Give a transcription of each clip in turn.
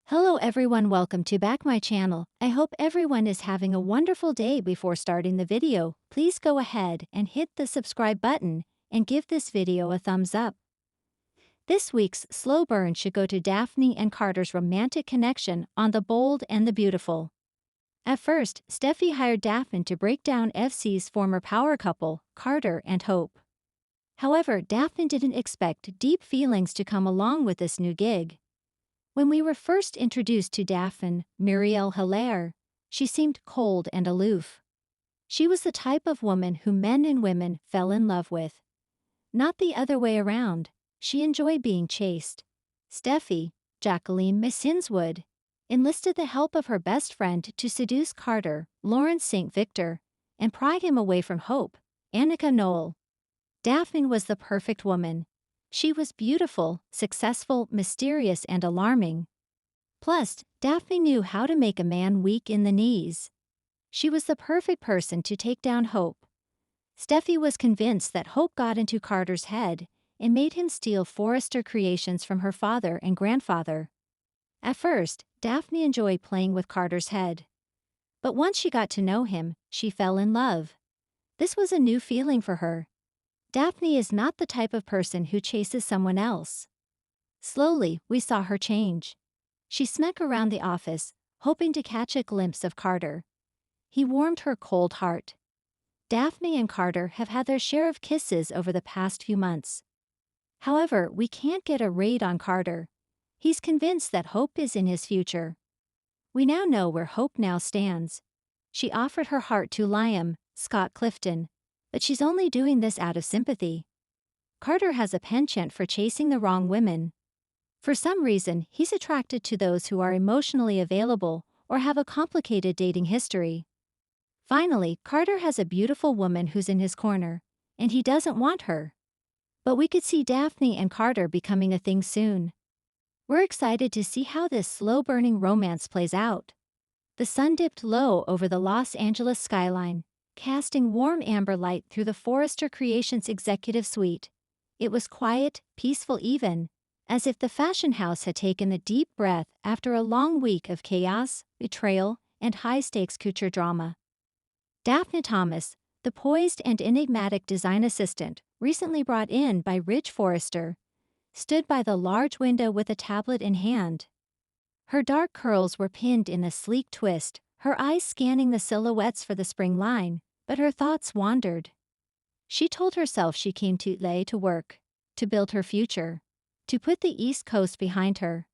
Hello everyone, welcome to back my channel. I hope everyone is having a wonderful day. Before starting the video, please go ahead and hit the subscribe button and give this video a thumbs up. This week's slow burn should go to Daphne and Carter's romantic connection on The Bold and the Beautiful. At first, Steffi hired Daphne to break down FC's former power couple, Carter and Hope. However, Daphne didn't expect deep feelings to come along with this new gig. When we were first introduced to Daphne, Muriel Hilaire, she seemed cold and aloof. She was the type of woman who men and women fell in love with. Not the other way around. She enjoyed being chased. Steffi, Jacqueline Missinswood, enlisted the help of her best friend to seduce Carter, Lawrence St. Victor, and pry him away from Hope, Annika Noel. Daphne was the perfect woman. She was beautiful, successful, mysterious, and alarming. Plus, Daphne knew how to make a man weak in the knees. She was the perfect person to take down Hope. Steffi was convinced that Hope got into Carter's head and made him steal Forrester creations from her father and grandfather. At first, Daphne enjoyed playing with Carter's head. But once she got to know him, she fell in love. This was a new feeling for her. Daphne is not the type of person who chases someone else. Slowly, we saw her change. She snuck around the office, hoping to catch a glimpse of Carter. He warmed her cold heart. Daphne and Carter have had their share of kisses over the past few months. However, we can't get a read on Carter. He's convinced that Hope is in his future. We now know where Hope now stands. She offered her heart to Liam, Scott Clifton, but she's only doing this out of sympathy. Carter has a penchant for chasing the wrong women. For some reason, he's attracted to those who are emotionally available or have a complicated dating history. Finally, Carter has a beautiful woman who's in his corner, and he doesn't want her. But we could see Daphne and Carter becoming a thing soon. We're excited to see how this slow-burning romance plays out. The sun dipped low over the Los Angeles skyline, casting warm amber light through the Forrester Creations executive suite. It was quiet, peaceful even, as if the fashion house had taken a deep breath after a long week of chaos, betrayal, and high-stakes couture drama. Daphne Thomas, the poised and enigmatic design assistant, recently brought in by Ridge Forrester, stood by the large window with a tablet in hand. Her dark curls were pinned in a sleek twist, her eyes scanning the silhouettes for the spring line, but her thoughts wandered. She told herself she came to LA to work, to build her future, to put the East Coast behind her.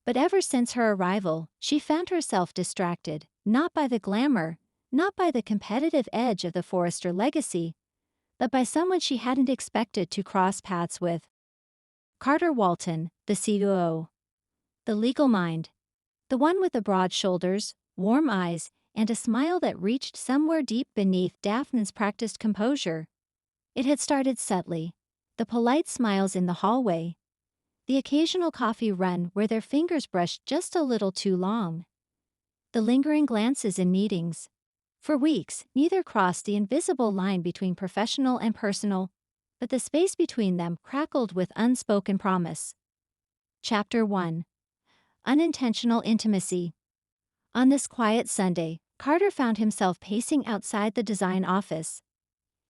But ever since her arrival, she found herself distracted, not by the glamour, not by the competitive edge of the Forrester legacy, but by someone she hadn't expected to cross paths with. Carter Walton, the COO. The legal mind. The one with the broad shoulders, warm eyes, and a smile that reached somewhere deep beneath Daphne's practiced composure. It had started subtly. The polite smiles in the hallway. The occasional coffee run where their fingers brushed just a little too long. The lingering glances in meetings. For weeks, neither crossed the invisible line between professional and personal, but the space between them crackled with unspoken promise. Chapter 1. Unintentional Intimacy. On this quiet Sunday, Carter found himself pacing outside the design office.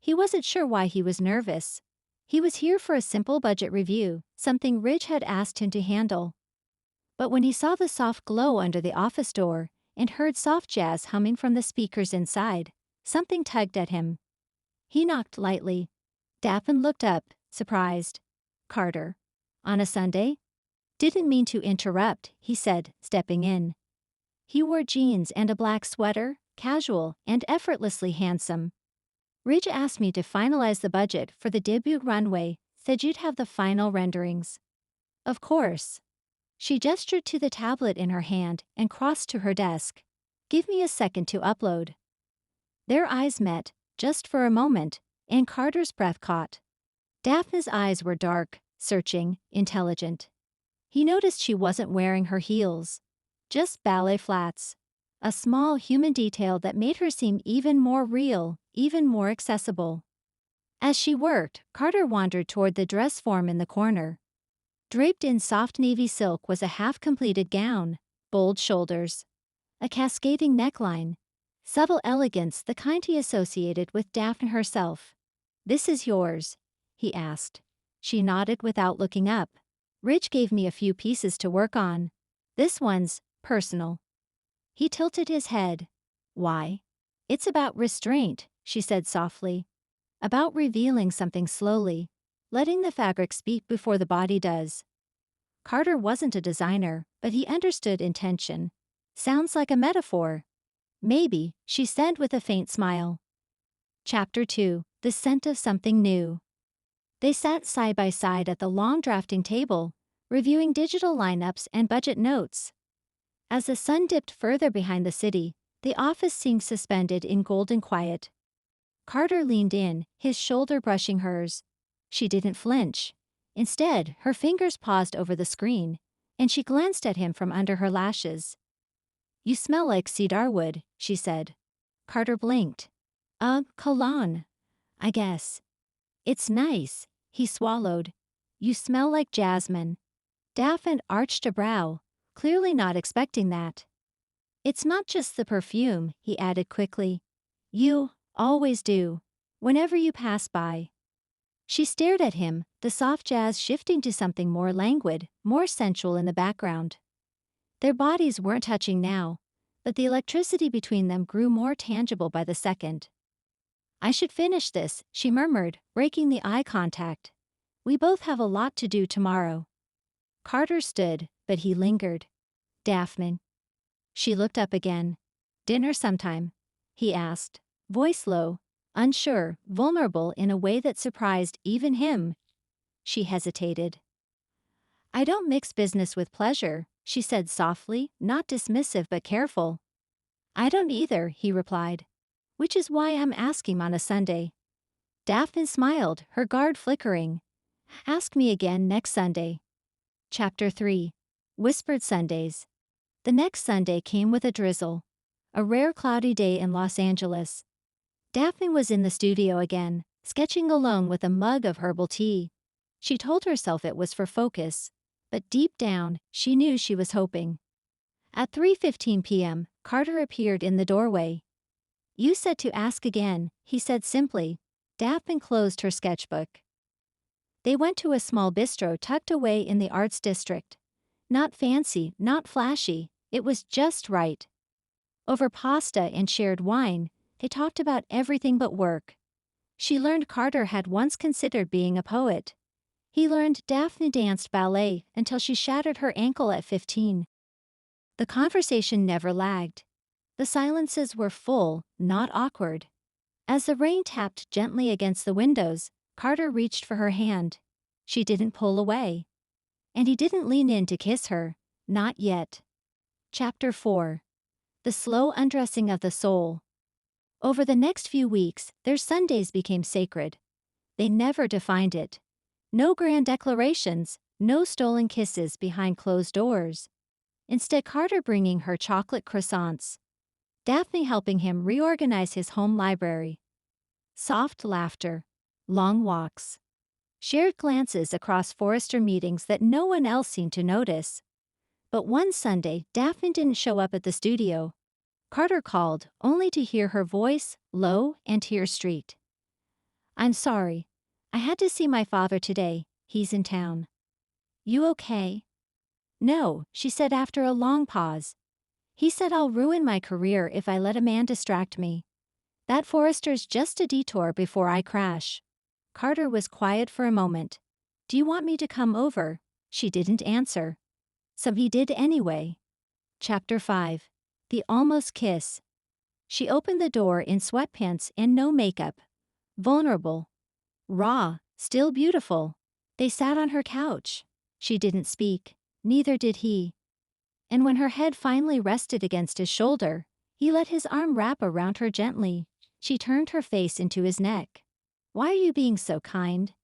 He wasn't sure why he was nervous. He was here for a simple budget review, something Ridge had asked him to handle. But when he saw the soft glow under the office door and heard soft jazz humming from the speakers inside, something tugged at him. He knocked lightly. Daphne looked up, surprised. "Carter. On a Sunday?" "Didn't mean to interrupt," he said, stepping in. He wore jeans and a black sweater, casual and effortlessly handsome. "Ridge asked me to finalize the budget for the debut runway, said you'd have the final renderings." "Of course." She gestured to the tablet in her hand and crossed to her desk. "Give me a second to upload." Their eyes met, just for a moment, and Carter's breath caught. Daphne's eyes were dark, searching, intelligent. He noticed she wasn't wearing her heels. Just ballet flats. A small human detail that made her seem even more real, even more accessible. As she worked, Carter wandered toward the dress form in the corner. Draped in soft navy silk was a half-completed gown, bold shoulders, a cascading neckline, subtle elegance, the kind he associated with Daphne herself. "This is yours?" he asked. She nodded without looking up. "Rich gave me a few pieces to work on. This one's personal." He tilted his head. "Why?" "It's about restraint," she said softly. "About revealing something slowly, letting the fabric speak before the body does." Carter wasn't a designer, but he understood intention. "Sounds like a metaphor." "Maybe," she said with a faint smile. Chapter 2: The Scent of Something New. They sat side by side at the long drafting table, reviewing digital lineups and budget notes. As the sun dipped further behind the city, the office seemed suspended in golden quiet. Carter leaned in, his shoulder brushing hers. She didn't flinch. Instead, her fingers paused over the screen, and she glanced at him from under her lashes. "You smell like cedarwood," she said. Carter blinked. Cologne, I guess." "It's nice," he swallowed. "You smell like jasmine." Daphne arched a brow, clearly not expecting that. "It's not just the perfume," he added quickly. "You always do, whenever you pass by." She stared at him, the soft jazz shifting to something more languid, more sensual in the background. Their bodies weren't touching now, but the electricity between them grew more tangible by the second. "I should finish this," she murmured, breaking the eye contact. "We both have a lot to do tomorrow." Carter stood, but he lingered. "Daphne." She looked up again. "Dinner sometime?" he asked, voice low, unsure, vulnerable in a way that surprised even him. She hesitated. "I don't mix business with pleasure," she said softly, not dismissive but careful. "I don't either," he replied. "Which is why I'm asking on a Sunday." Daphne smiled, her guard flickering. "Ask me again next Sunday." Chapter 3: Whispered Sundays. The next Sunday came with a drizzle. A rare cloudy day in Los Angeles. Daphne was in the studio again, sketching alone with a mug of herbal tea. She told herself it was for focus, but deep down, she knew she was hoping. At 3:15 p.m., Carter appeared in the doorway. "You said to ask again," he said simply. Daphne closed her sketchbook. They went to a small bistro tucked away in the arts district. Not fancy, not flashy, it was just right. Over pasta and shared wine, they talked about everything but work. She learned Carter had once considered being a poet. He learned Daphne danced ballet until she shattered her ankle at 15. The conversation never lagged. The silences were full, not awkward. As the rain tapped gently against the windows, Carter reached for her hand. She didn't pull away. And he didn't lean in to kiss her, not yet. Chapter 4: The Slow Undressing of the Soul. Over the next few weeks, their Sundays became sacred. They never defined it. No grand declarations, no stolen kisses behind closed doors. Instead, Carter bringing her chocolate croissants. Daphne helping him reorganize his home library. Soft laughter. Long walks. Shared glances across Forrester meetings that no one else seemed to notice. But one Sunday, Daphne didn't show up at the studio. Carter called, only to hear her voice, low and tear-streaked. "I'm sorry. I had to see my father today. He's in town." "You okay?" "No," she said after a long pause. "He said I'll ruin my career if I let a man distract me. That Forrester's just a detour before I crash." Carter was quiet for a moment. "Do you want me to come over?" She didn't answer. So he did anyway. Chapter 5: The Almost Kiss. She opened the door in sweatpants and no makeup. Vulnerable. Raw, still beautiful. They sat on her couch. She didn't speak, neither did he. And when her head finally rested against his shoulder, he let his arm wrap around her gently. She turned her face into his neck. "Why are you being so kind?"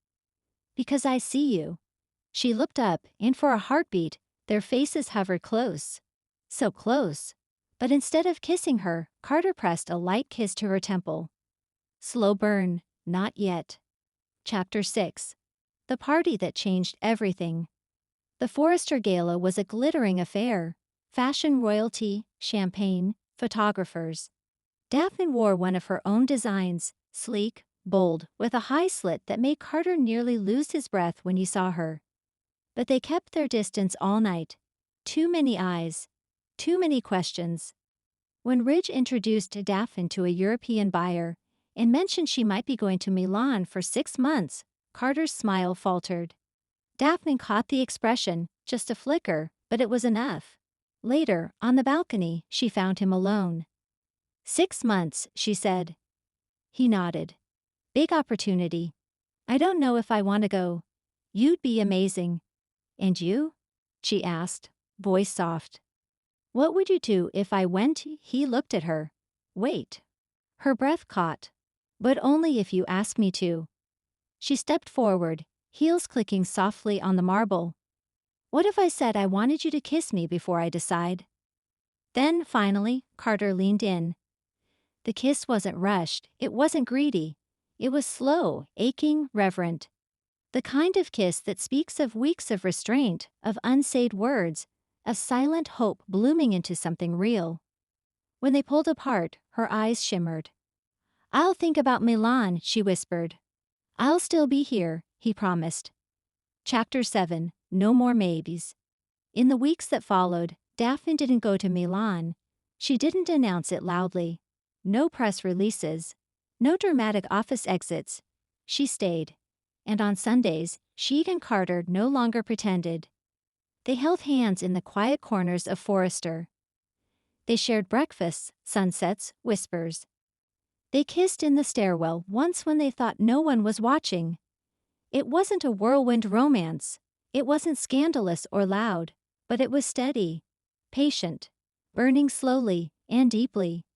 "Because I see you." She looked up, and for a heartbeat, their faces hovered close. So close. But instead of kissing her, Carter pressed a light kiss to her temple. Slow burn, not yet. Chapter 6: The Party That Changed Everything. The Forrester Gala was a glittering affair. fashion royalty, champagne, photographers. Daphne wore one of her own designs, sleek, bold, with a high slit that made Carter nearly lose his breath when he saw her. But they kept their distance all night. Too many eyes. Too many questions. When Ridge introduced Daphne to a European buyer and mentioned she might be going to Milan for 6 months, Carter's smile faltered. Daphne caught the expression, just a flicker, but it was enough. Later, on the balcony, she found him alone. 6 months, she said. He nodded. Big opportunity. I don't know if I want to go. You'd be amazing. And you? She asked, voice soft. What would you do if I went? He looked at her. Wait. Her breath caught. But only if you ask me to. She stepped forward, heels clicking softly on the marble. What if I said I wanted you to kiss me before I decide? Then, finally, Carter leaned in. The kiss wasn't rushed, it wasn't greedy. It was slow, aching, reverent. The kind of kiss that speaks of weeks of restraint, of unsaid words, of silent hope blooming into something real. When they pulled apart, her eyes shimmered. I'll think about Milan, she whispered. I'll still be here, he promised. Chapter 7. No More Maybes. In the weeks that followed, Daphne didn't go to Milan. She didn't announce it loudly. No press releases. No dramatic office exits. She stayed. And on Sundays, she and Carter no longer pretended. They held hands in the quiet corners of Forrester. They shared breakfasts, sunsets, whispers. They kissed in the stairwell once when they thought no one was watching. It wasn't a whirlwind romance. It wasn't scandalous or loud, but it was steady, patient, burning slowly and deeply.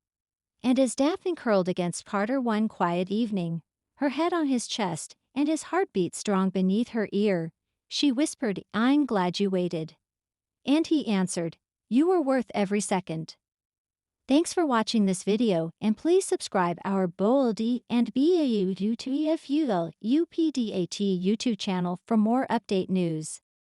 And as Daphne curled against Carter one quiet evening, her head on his chest and his heartbeat strong beneath her ear, she whispered, I'm glad you waited. And he answered, you were worth every second. Thanks for watching this video, and please subscribe our B&B Daphne YouTube channel for more update news.